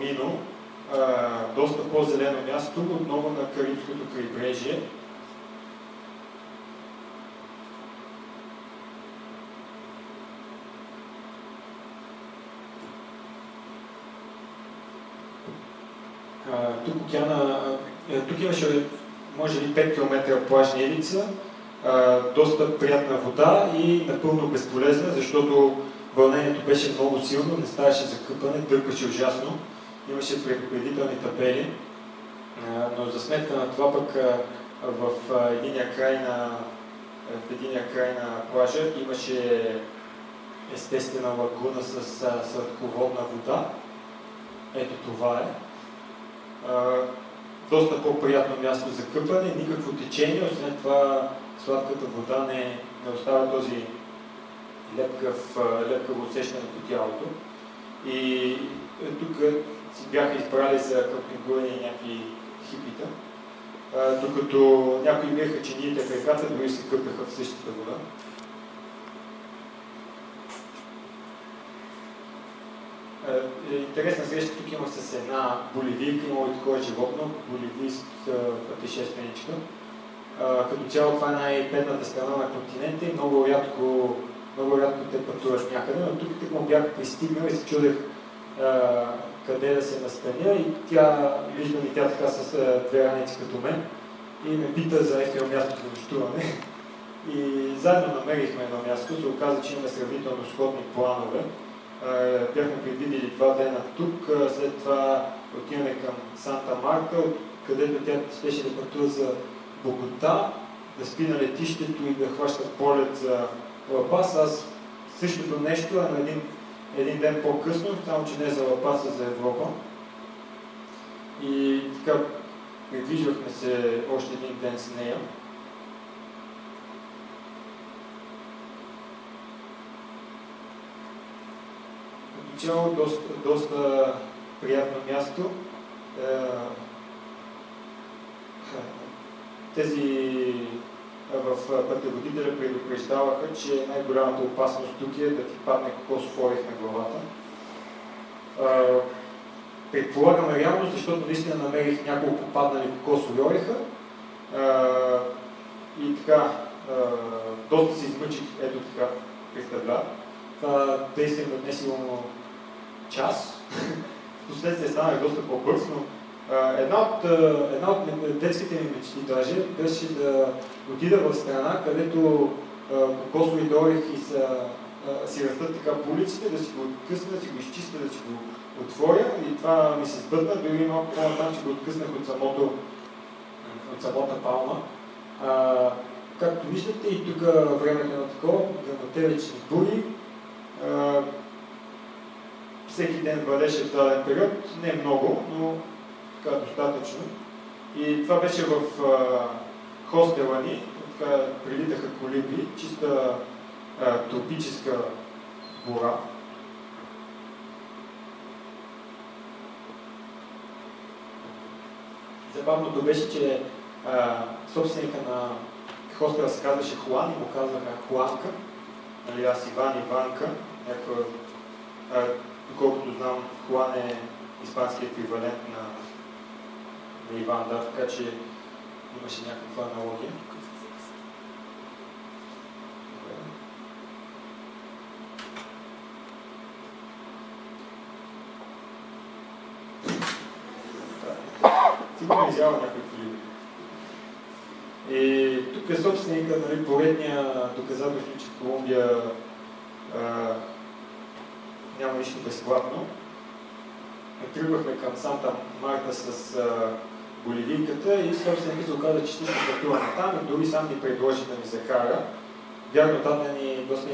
Паломино, доста по-зелено място, отново на Карибското крайбрежие. Тук имаше може би 5 км плажна ивица, доста приятна вода и напълно безполезна, защото вълнението беше много силно, не ставаше за къпане, дърпаше ужасно. Имаше предупредителни табели, но за сметка на това пък в единия край на плажа имаше естествена лагуна с сладководна вода. Ето това е. Доста по-приятно място за къпане, никакво течение, освен това сладката вода не оставя този лепкаво усещане по тялото. И тук си бяха избрали за къпнингуване някакви хипита, докато някои бяха чиниите в реката, дори се къпеха в същата вода. Интересна среща тук имах с една боливийка, имало и такова животно, боливийска пътешественичка. Като цяло това е най-бедната страна на континента и много рядко те пътуват някъде, но тук тъкмо бях пристигнал и се чудех къде да се настаня и виждам и тя така с две раници като мен и ме пита за ефтино място за нощуване. И заедно намерихме едно място, се оказа, че имаме сравнително сходни планове. Бяхме предвидели 2 дена тук, след това отиваме към Санта Марта, където тя щеше да пътува за Богота, да спи на летището и да хваща полет за Ла Пас. Аз същото нещо, но един ден по-късно, само че не за Ла Пас, а за Европа. И така придвижвахме се още един ден с нея. Цяло доста приятно място. Тези в пътеводителя предупреждаваха, че най-голямата опасност тук е да ти падне кокосов орех на главата. Предполагаме реално, защото наистина намерих няколко паднали кокосови ореха и така доста се измъчих, ето така представлява. Това действие ме отне сигурно час. Впоследствие станах доста по-бърз, но една от детските ми мечти даже беше да отида в страна, където кокосовите орехи си растат така по улиците, да си го откъсна, да си го изчистя, да си го отворя и това ми се сбъдна, дори малко по-натам, че го откъснах от самата палма. Както виждате и тук времето на такова, гръмотевични бури. Всеки ден валеше в даден период, не много, но така достатъчно. И това беше в хостела ни, така прилитаха колибри, чиста тропическа гора. Забавното беше, че собственика на хостела се казваше Хуан и му казваха Хуанка. Нали, аз Иван, Иванка. Доколкото знам, Хуан е испански еквивалент на Иван, да, така че имаше някаква аналогия. Сигурно изява някой колиби. И тук е собственика, нали, поредния доказателство, че в Колумбия няма нищо безплатно. Тръгвахме към Санта Марта с боливийката и собственика се оказа, че също пътуваме там и дори сам ни предложи да ни закара. Вярно, даде ни доста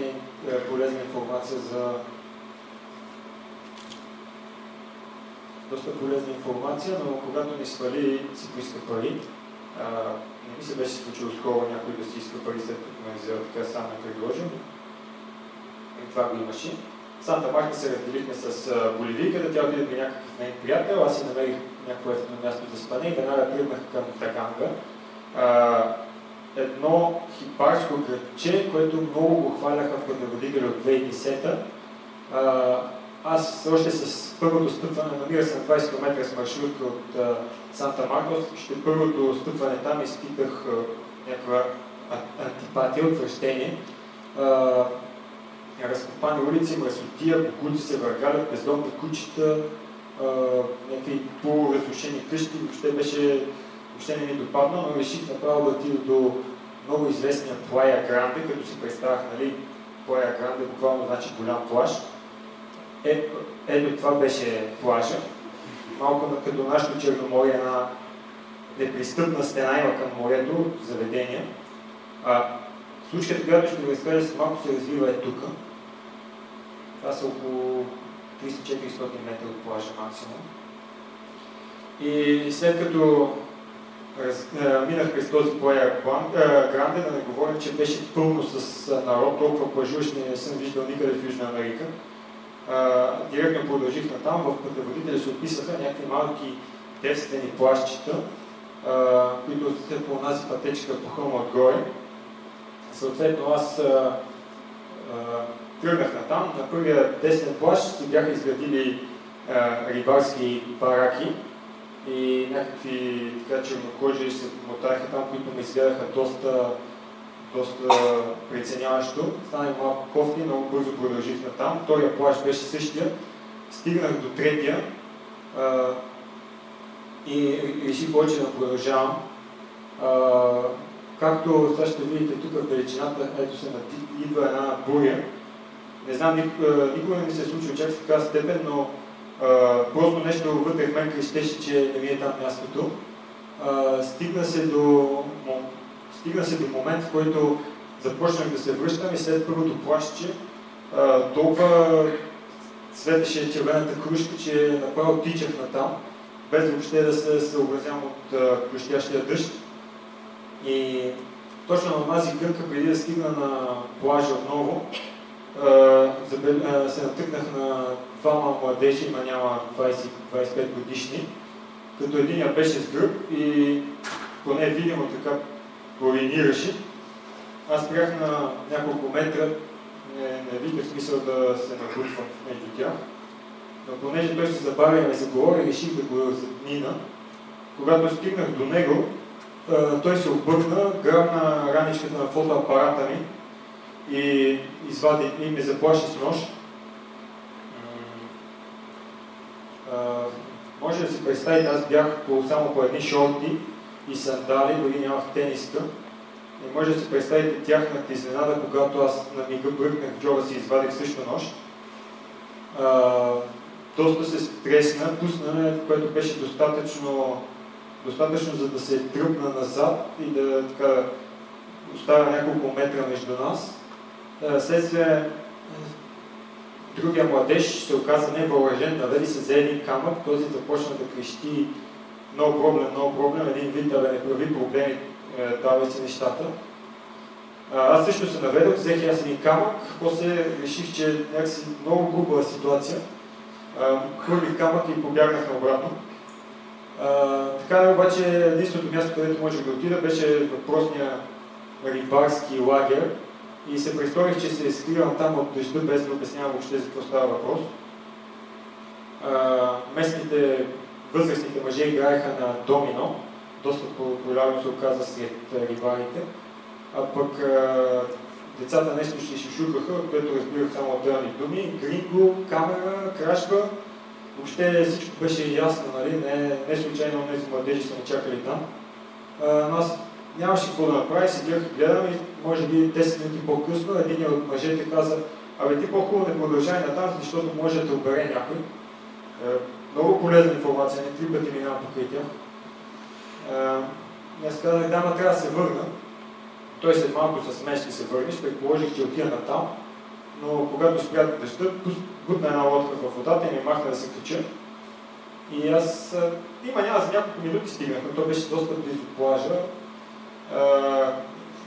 полезна информация но когато ни свали, си поиска пари. Не ми се беше случило скоро някой да си иска пари, след като ме взел така сам ме предложил. И това го имаше. Санта Марта се разделихме с боливийката, тя отиде при някакъв нейн приятел, аз си намерих някакво ефтино място за спане и веднага тръгнах към Таканга. Едно хипарско градче, което много го хваляха в пътеводителя от 2010-та. Аз още с първото стъпване, намира се на 20 км с маршрутка от Санта Маркос. Ще първото стъпване там изпитах някаква антипатия, отвращение. Разкопани улици, мръсотия, покуци се въргалят, бездомни кучета, някакви полуразрушени къщи. Въобще не ми допадна, но реших направо да отида до много известния Плая Гранде, като си представях, нали, Плая Гранде буквално значи голям плаж. Ето това беше плажа. Малко като нашето Черноморие, една непристъпна стена има към морето, заведения. Случката, която ще ви разкажа, с малко се развива тук. Това са около 300-400 метра от плажа максимум. И след като минах през този Плая Гранде, да не говорим, че беше пълно с народ, толкова плажуващи не съм виждал никъде в Южна Америка. Директно продължих натам, в пътеводителя се описаха някакви малки девствени плажчета, които са по онази пътечка по хълма отгоре. Съответно аз тръгнах натам. На първия десен плаж се бяха изградили рибарски бараки и някакви така чернокожи се мотаеха там, които ме изгледаха доста преценяващо. Станах малко кофти, много бързо продължих натам. Втория плаж беше същия. Стигнах до третия и реших повече да продължавам. Както сега ще видите тук в далечината, ето се идва една буря. Не знам, никога не ми се е случило чак в такава степен, но просто нещо вътре в мен крещеше, че не ми е там мястото. Стигна се до момент, в който започнах да се връщам и след първото плащче толкова светеше червената крушка, че направо тичах натам, без въобще да се съобразявам от крещящия дъжд. И точно на тази гънка, преди да стигна на плажа отново, се натъкнах на двама младежи, има няма 20-25 годишни, като единия беше с гръб и поне видимо така уринираше. Аз спрях на няколко метра, не видях смисъл да се набутвам между тях, но понеже той се забавя и ме заговори, реших да го задмина. Когато стигнах до него, той се обърна, грабна раничката на фотоапарата ми и извади и ме заплаши с нож. Може да си представите, аз бях само по едни шорти и сандали, дори нямах тениска. И може да си представите тяхната изненада, когато аз на мига бръкнах в джоба си и извадих също нож. Доста се стресна, пусна, което беше достатъчно за да се тръпна назад и да така оставя няколко метра между нас. Следствие другия младеж се оказа невъоръжен, наведи се за един камък, този започна да крещи много проблем, един вид да не прави проблеми, давай си нещата. Аз също се наведох, взех аз един камък, после реших, че някакси много груба ситуация. Хвърлих камък и побягнах обратно. Така обаче единственото място, където можех да отида, беше въпросния рибарски лагер и се представих, че се скривам там от дъжда, без да обяснявам въобще за какво става въпрос. Местните възрастните мъже играеха на домино, доста популярно се оказа сред рибарите, а пък децата нещо ще шушукаха, от което разбирах само отделни думи, гринго, камера, кражба. Въобще всичко беше ясно, нали? Не случайно тези младежи са ме чакали там. Но аз нямаше какво да направя, седях и гледам и може би 10 минути по-късно един от мъжете каза: абе ти по-хубаво не продължай натам, защото може да те обере някой. Много полезна информация, не 3 пъти минавам покрай тях. Аз казах: да, трябва да се върна. Той след малко със смешки се върнеш, предположих, че отида натам, но когато спря дъжда, бутна една лодка в водата и ми махна да се кача. И аз няма за няколко минути стигнах, но то беше доста близо от плажа.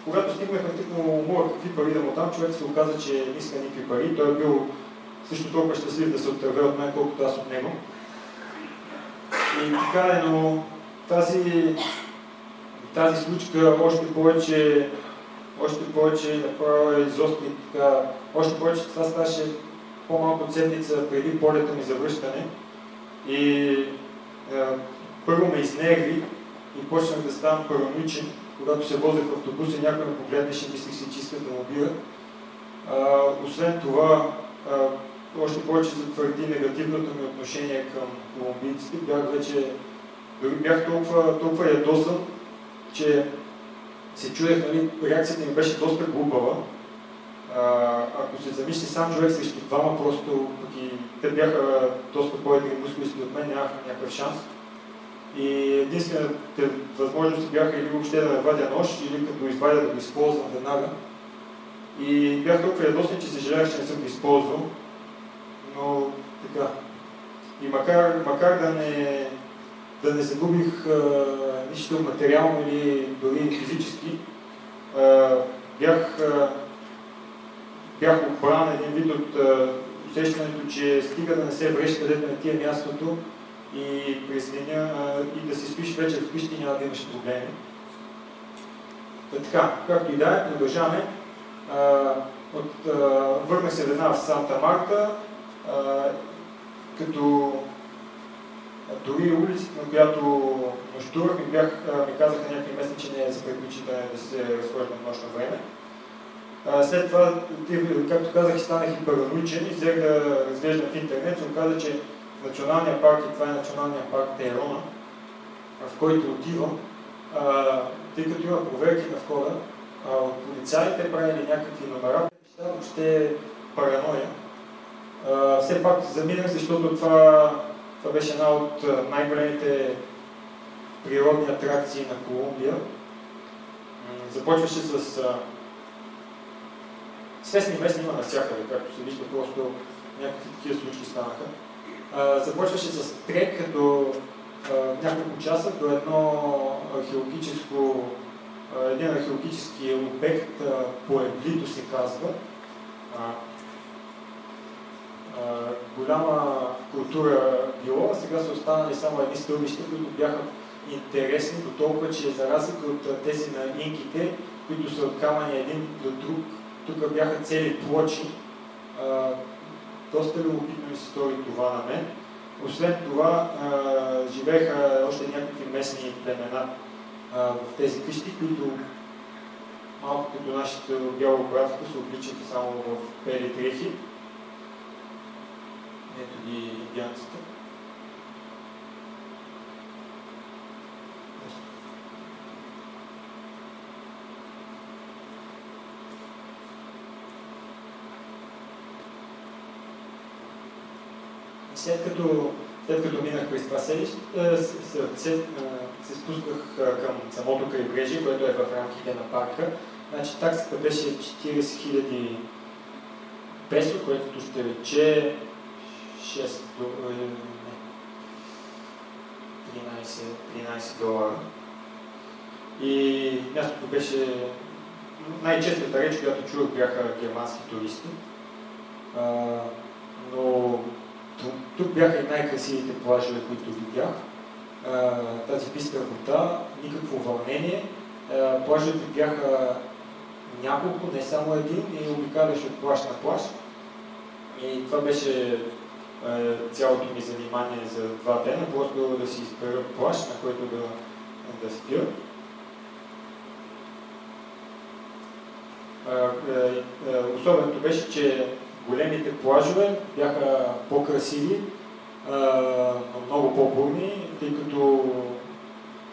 Когато стигнахме, тъкнало му какви пари да му там, човек се оказа, че не иска никакви пари. Той е бил също толкова щастлив да се отърве от мен, колкото аз от него. И така е, но тази случка още повече направо изостри така, още повече това ставаше по-малко от седмица преди полета ми за връщане и първо ме изнерви и почнах да ставам параноичен. Когато се возех в автобуса и някой ме погледнеше и мислих си, че искат да му бира. Освен това, още повече затвърди негативното ми отношение към колумбийците. Дори бях толкова ядосан, че се чудех, нали, реакцията ми беше доста глупава. Ако се замисли сам човек срещу двама, просто те бяха доста по-едри мускулисти от мен, нямах някакъв шанс. И единствените възможности бяха или въобще да ме вадя нож, или като извадя да го използвам веднага. И бях толкова ядосен, че съжалявах, че не съм го използвал. Но така. И макар да не загубих нищо материално или дори физически, бях обран един вид от усещането, че стига да не се вреш където на тия мястото и през деня и да си спиш вече вкъщи, няма да имаш проблеми. Така, както и да е, продължаваме. Върнах се веднага в Санта Марта, като дори улицата, на която нощувах, ми казаха някакви местни, че не е за предпочитане да се разхождам нощно време. След това, както казах, станах и параноичен и взех да разглеждам в интернет. Се оказа, че в националния парк, и това е националния парк Тейрона, в който отивам, тъй като има проверки на входа, от полицаите правили някакви номера, въобще е параноя. Все пак заминах, защото това беше една от най-големите природни атракции на Колумбия. Започваше с свестни местни има навсякъде, както се вижда, просто някакви такива случки станаха. Започваше с трек до няколко часа до един археологически обект, Пуеблито се казва. Голяма култура било, сега са останали само едни стълбища, които бяха интересни до толкова, че за разлика от тези на инките, които са откамани един до друг, тук бяха цели плочи. Доста любопитно ми се стори това на мен. Освен това, живееха още някакви местни племена в тези къщи, които малко като нашето бяло братство се обличат само в бели дрехи. Ето ги индианците. След като минах през това селище, се спусках към самото крайбрежие, което е в рамките на парка. Значи таксата беше 40 000 песо, което ще рече 13 долара. И мястото беше най-честата реч, която чувах, бяха германски туристи. Но тук бяха и най-красивите плажове, които видях. Тази бистра вода, никакво вълнение. Плажовете бяха няколко, не само един, и обикаляш от плаж на плаж. И това беше цялото ми занимание за 2 дена, просто да си избера плаж, на който да спя. Особеното беше, че големите плажове бяха по-красиви, но много по-бурни, тъй като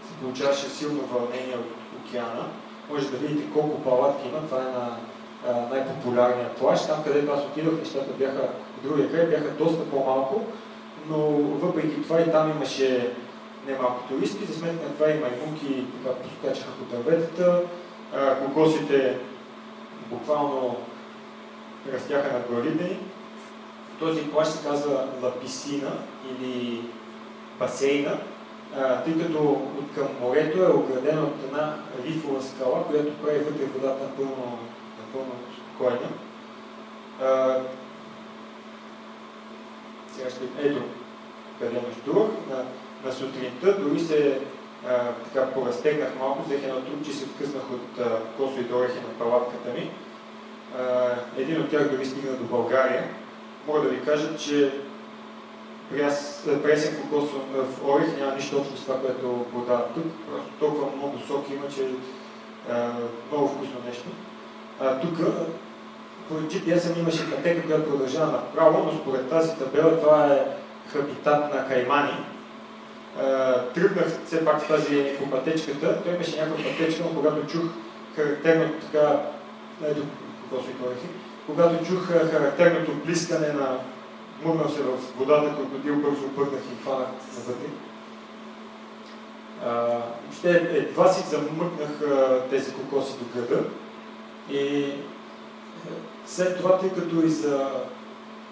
се получаваше силно вълнение от океана. Може да видите колко палатки има, това е на най-популярния плаж. Там, където аз отидох, нещата бяха в другия край, бяха доста по-малко, но въпреки това и там имаше немалко туристи. За сметка на това и маймунки поскачаха по дърветата, кокосите буквално растяха над главите ни. Този плаж се казва Ла Писина или басейна, тъй като от към морето е оградено от една рифова скала, която прави вътре водата напълно спокойна. Сега ще ето къде нощувах. На сутринта дори се така поразтегнах малко, взех едно трупче и се откъснах от косо и дорехи на палатката ми. Един от тях дори стигна до България. мога да ви кажа, че пресен кокос в орех няма нищо общо с това, което продават тук. Просто толкова много сок има, че много вкусно нещо. Тук по GPS имаше пътека, която продължава направо, но според тази табела това е хабитат на каймани. Тръгнах все пак в тази по пътечката. Той имаше някаква пътечка, но когато чух характерното така... Когато чух характерното блискане на мурнал се в водата, крокодил, бързо обърнах и хванах навътре. Въобще едва си замъкнах тези кокоси до града. И след това, тъй като и за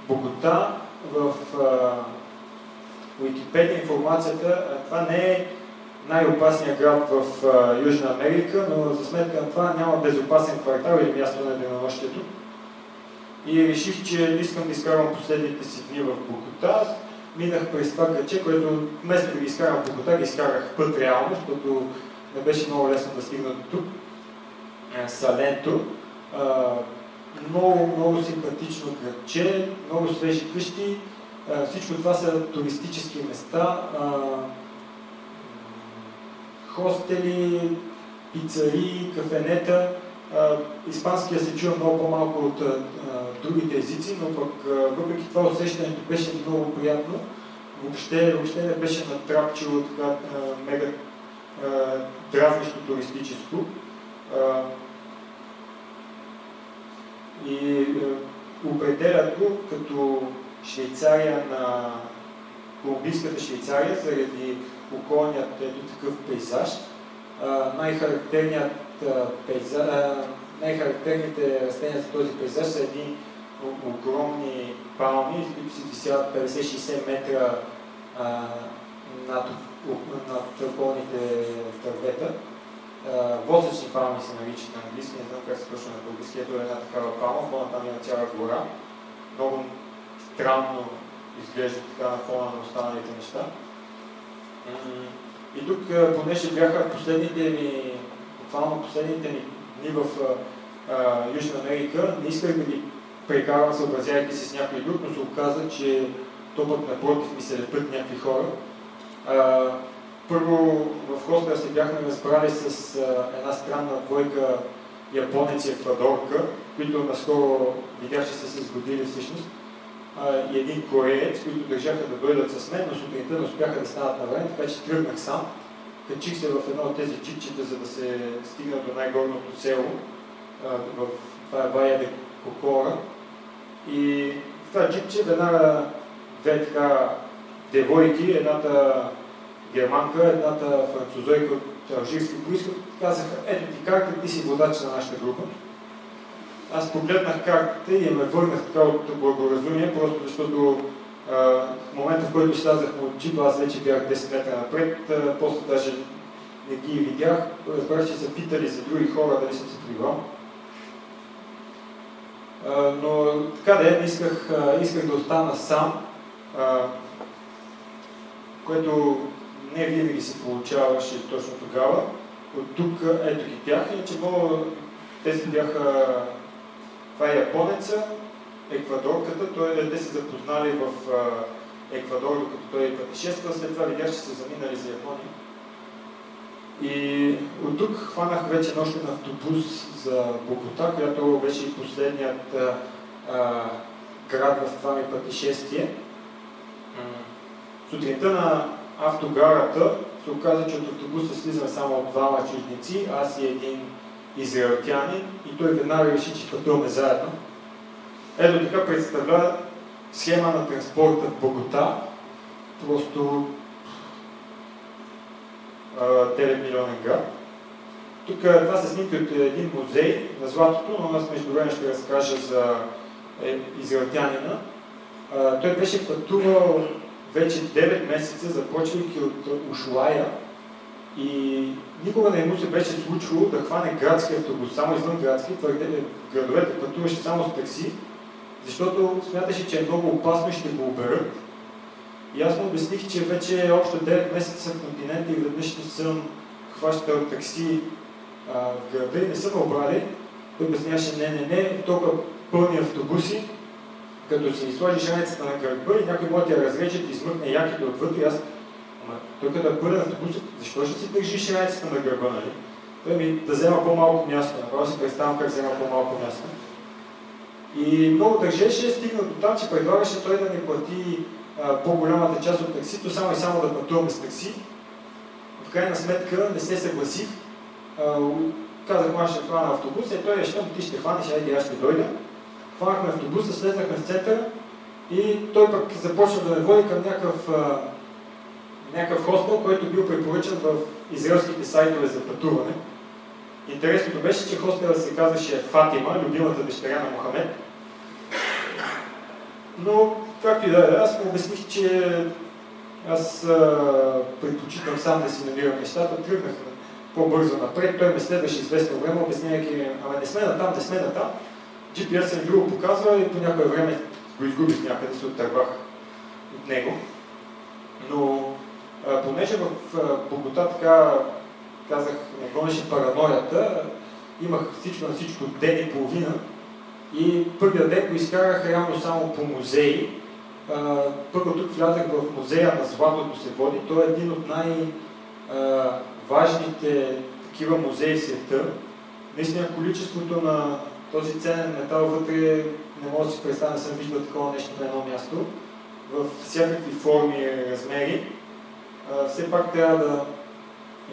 Богота в Уикипедия информацията, това не е най-опасният град в Южна Америка, но за сметка на това няма безопасен квартал или място на денонощието. И реших, че искам да изкарвам последните си дни в Богота. Минах през това градче, което вместо да ги изкарам в Богота, ги изкарах път реално, защото не беше много лесно да стигна до тук. Саленто. Много симпатично градче, много свежи къщи. Всичко това са туристически места. Хостели, пицари, кафенета. Испанския се чува много по-малко от другите езици, но пък въпреки това усещането беше много приятно. Въобще не беше натрапчило така мега дразнещо туристическо. И определят го като Швейцария на колумбийската Швейцария заради околният такъв пейзаж. Най-характерните растения за този пейзаж са едни огромни палми, които си висят 50-60 метра над околните дървета. Восъчни палми се наричат на английски, не знам как се точно на български. Ето една такава палма, по-натам има цяла гора. Много странно изглежда така на фона на останалите неща. И тук, понеже бяха буквално последните ми дни в Южна Америка, не исках да ги прекарвам, съобразявайки се с някой друг, но се оказа, че то пък напротив ми се лепят някакви хора. Първо в хостела се бяхме разбрали с една странна двойка японец и еквадорка, които наскоро видях, че са се сгодили всъщност, и един кореец, които държаха да дойдат с мен, но сутринта не успяха да станат на време, така че тръгнах сам. Качих се в едно от тези джипчета, за да се стигна до най-горното село. Това е Вая де Кокора. И в това джипче веднага две така девойки, едната германка, едната французойка от алжирски произход, казаха: ето ти карта, ти си водач на нашата група. Аз погледнах картата и ме върнах така от благоразумие, просто защото в момента, в който слязахме от джипа, аз вече бях 10 метра напред, после даже не ги видях, разбрах, че са питали за други хора, дали съм се прибрал. Но така да е, исках да остана сам, което не винаги се получаваше точно тогава. От тук ето ги тях, иначе много тези бяха... Това е японеца, еквадорката, те се запознали в Еквадор, докато той пътешества, след това видях, че са заминали за Япония. И от тук хванах вече нощен автобус за Богота, която беше и последният град в това ми пътешествие. Сутринта на автогарата се оказа, че от автобуса слизаме само двама чужденци, аз и един израелтянин, и той веднага реши, че пътуваме заедно. Ето така представлява схема на транспорта в Богота. Просто 9 милионен град. Тук това са снимки от един музей на златото, но аз между време ще разкажа за израелтянина. Той беше пътувал вече 9 месеца, започвайки от Ушуая, и никога не му се беше случвало да хване градски автобус, само извън градски, в градовете пътуваше само с такси, защото смяташе, че е много опасно и ще го оберат. И аз му обясних, че вече общо 9 месеца в континента и веднъж не съм хващал такси в града и не съм обрали. Той обясняваше: не, толкова пълни автобуси, като си сложиш раницата на гърба и някой може да я разреже и измъкне якито отвътре, аз той като да бъде на автобуса, защо ще си държиш раницата на гърба, нали? Той ми да взема по-малко място, направо си представям как взема по-малко място. И много държеше, стигна до там, че предлагаше той да ни плати по-голямата част от таксито, само и само да пътуваме с такси. В крайна сметка не се съгласих. Казах, аз ще хвана автобуса и той реши, ти ще хванеш, айде аз ще дойда. Хванахме автобуса, слезнахме в центъра и той пък започна да ме води към някакъв хостел, който бил препоръчан в израелските сайтове за пътуване. Интересното беше, че хостелът се казваше Фатима, любимата дъщеря на Мохамед. Но, както и да е, аз му обясних, че аз предпочитам сам да си намирам нещата. Тръгнах по-бързо напред. Той ме следваше известно време, обяснявайки, ама не сме натам, не сме натам. GPS ми друго показва и по някое време го изгубих някъде, се оттървах от него. Но понеже в Богота така казах, не гонеше параноята, имах всичко на всичко ден и половина и първият ден го изкарах реално само по музеи. Първо тук влязах в музея на златото се води. Той е един от най-важните такива музеи в света. Наистина количеството на този ценен метал вътре не мога да си представя, не съм виждал такова нещо на едно място. В всякакви форми и размери. Все пак трябва да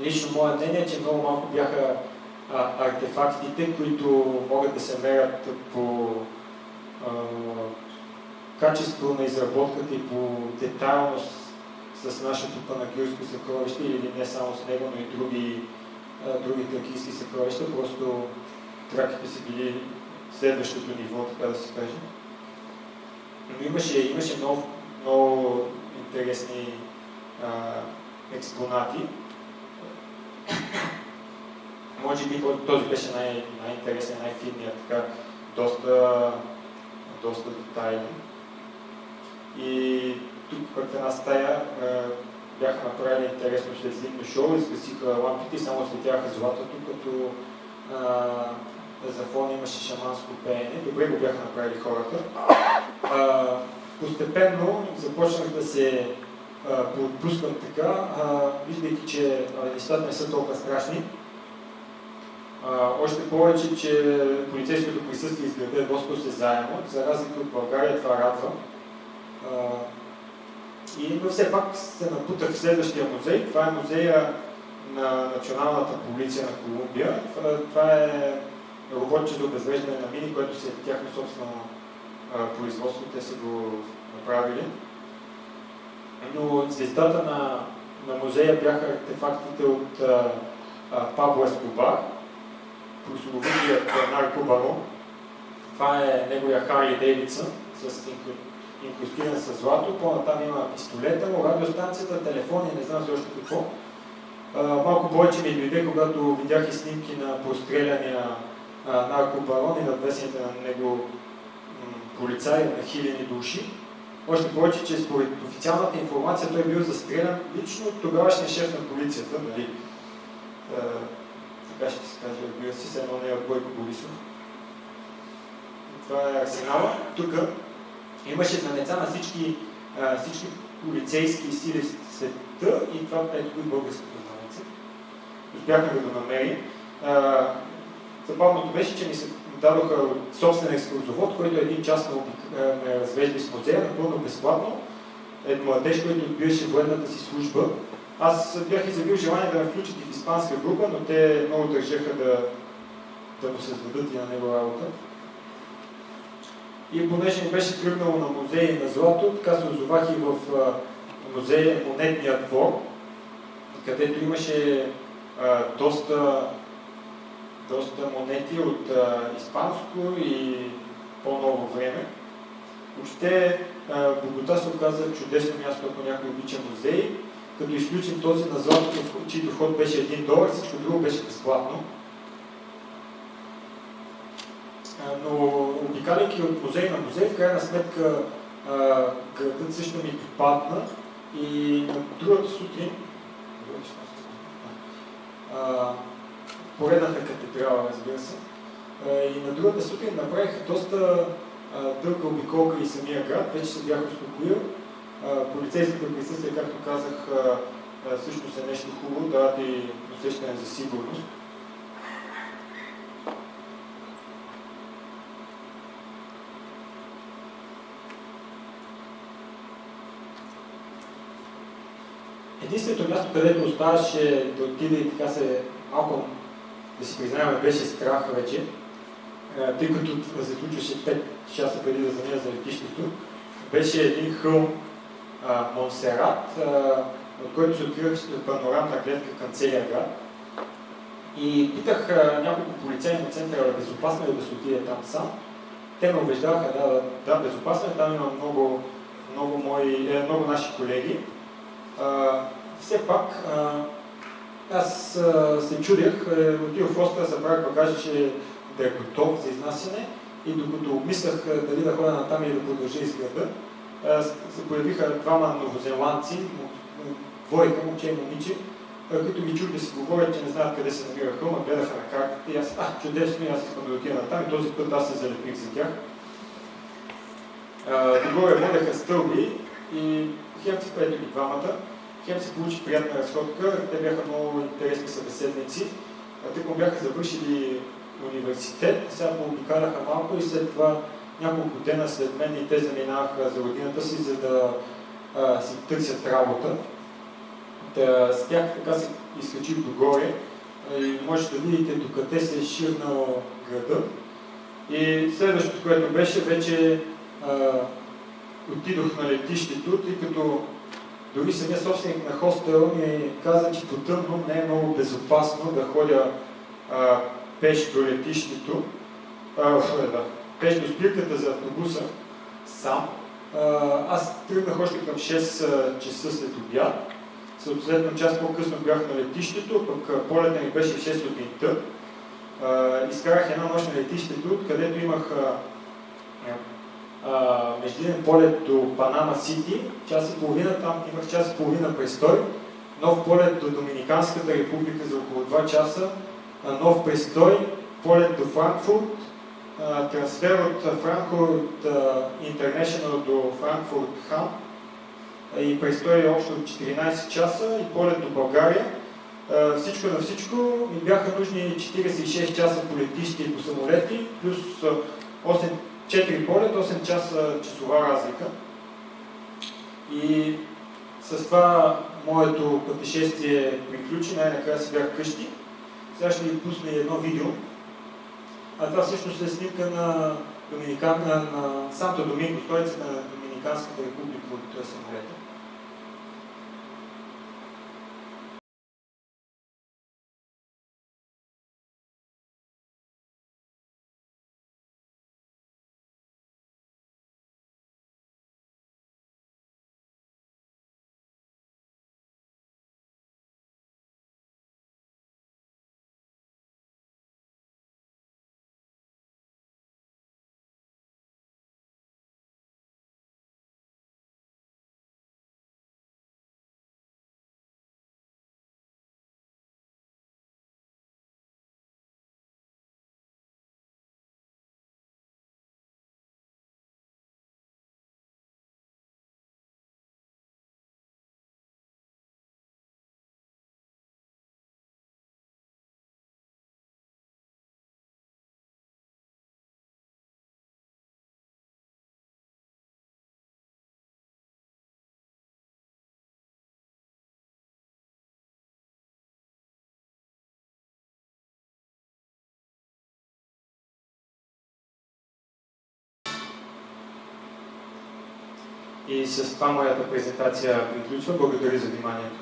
лично мое мнение, че много малко бяха артефактите, които могат да се мерят по качество на изработката и по детайлност с нашето панагюрско съкровище, или не само с него, но и други тракийски съкровища. Просто траките са били следващото ниво, така да се каже. Но имаше много интересни експонати. Може би този беше най-интересен, най-финният, така, доста детайлен. И тук в една стая бяха направили интересно светлинно шоу, изгасиха лампите и само светяха златото, като за фон имаше шаманско пеене. Добре го бяха направили хората. Постепенно започнах да се поотпускам така, виждайки, че нещата не са толкова страшни. Още повече, че полицейското присъствие изгледа е доста осезаемо, за разлика от България, това радва. Но все пак се напутах в следващия музей. Това е музея на Националната полиция на Колумбия. Това е роботче за обезвреждане на мини, което си е тяхно собствено производство, те са го направили. Но звездата на музея бяха артефактите от Пабло Ескобар, прословутият наркобарон. Това е неговия Харли Дейвидсън с инкрустиран с злато. По-натам има пистолета му, радиостанцията, телефони, не знам още какво. Малко повече ми дойде, когато видях и снимки на простреляния наркобарон и надвесените на него полицаи на хиляди души. Още повече, че според официалната информация той бил застрелян лично от тогавашния шеф на полицията, нали? Така ще се каже, разбира се, едно не е от Бойко Борисов. Това е арсенала. Тук имаше знамеца на всички полицейски сили в света и това ето и българското знамеце. Успяхме да го намерим. Забавното беше, че ми се дадоха собствен екскурзовод, който един час ме развежда с музея, напълно безплатно. Един младеж, който отбиваше военната си служба. Аз бях изявил желание да ме включат и в испанска група, но те много държаха да му се сдадат и на него работа. И понеже ми беше тръгнало на музеи на злато, така се озовах и в музея Монетния двор, където имаше доста монети от испанско и по-ново време. Въобще Богота се оказа чудесно място, ако някой обича музеи. Като изключим този на златото, чийто вход беше $1, всичко друго беше безплатно. Но обикаляйки от музей на музей, в крайна сметка градът също ми попадна и на другата сутрин поредната катедрала, разбира се, и на другата сутрин направих доста дълга обиколка и самия град, вече се бях успокоил. Полицейското присъствие, както казах, всъщност е нещо хубаво, дават и усещане за сигурност. Единственото място, където оставаше да отиде и така се малко, да си признаем, беше страх вече, тъй като се случваше 5 часа преди да замина за летището, беше един хълм Монсерат, от който се откриваше панорамна гледка към целия град. И питах няколко полицаи на центъра, безопасно ли да се отиде там сам. Те ме убеждаваха, да, безопасно е, там има много наши колеги. Все пак, аз се чудех, отидох в Остра, събрах багажа, че да е готов за изнасяне и докато обмислях дали да ходя натам или да продължа из града, се появиха двама новозеландци, двойка, момче и момиче, които ги чух да си говорят, че не знаят къде се намира хълма, гледаха на картата и аз, чудесно, аз искам да отида натам и този път аз се залепих за тях. Догоре водеха стълби и хем се приятели двамата, хем се получи приятна разходка, те бяха много интересни събеседници, тъй му бяха завършили университет, сега пообикаляха малко и след това няколко дена след мен и те заминаха за родината си, за да си търсят работа. С тях така се изкачих догоре и може да видите докъде се е ширнал града. И следващото, което беше, вече отидох на летището, тъй като дори самия собственик на хостел ми каза, че по тъмно не е много безопасно да ходя пеш до летището, пеш до спирката за автобуса сам. Аз тръгнах още към 6 часа след обяд. Съответно час по-късно бях на летището, пък полета ми беше в 6 сутринта. Изкарах една нощ на летището, където имах междинен полет до Панама Сити, час и половина, там имах час и половина престой, нов полет до Доминиканската република за около 2 часа, нов престой, полет до Франкфурт, трансфер от Франкфурт International до Франкфурт Хам и престой общо 14 часа и полет до България. Всичко на всичко ми бяха нужни 46 часа по летище и по самолети, плюс 4 полет, 8 часа часова разлика. И с това моето пътешествие приключи, най-накрая си бях вкъщи. Сега ще ви пусна едно видео. Това всъщност е снимка на Санто Доминго, столицата на Доминиканската република от самолета. И с това моята презентация приключва. Благодаря за вниманието.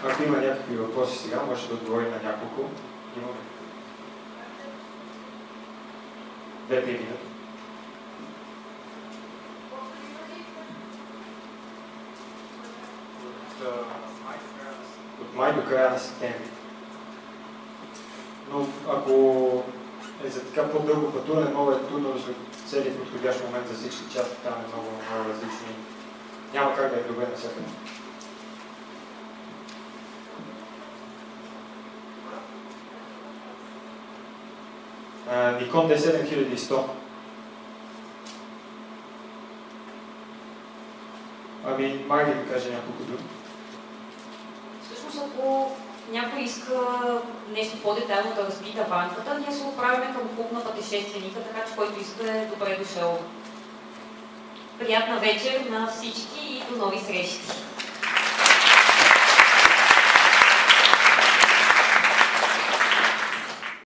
Ако има някакви въпроси сега, може да отговорим на няколко. Имаме 2-3 минути. От май до края на септември. Но ако е за така по-дълго пътуване, много е трудно да се цели в подходящ момент за всички части, там е много различни. Няма как да е добре навсякъде. Nikon D7100. Ами, Марги да каже няколко думи. Всъщност, ако някой иска нещо по-детайлно да разпита банката, ние се отправяме към клуб на пътешественика, така че който иска е добре дошъл. Приятна вечер на всички и до нови срещи!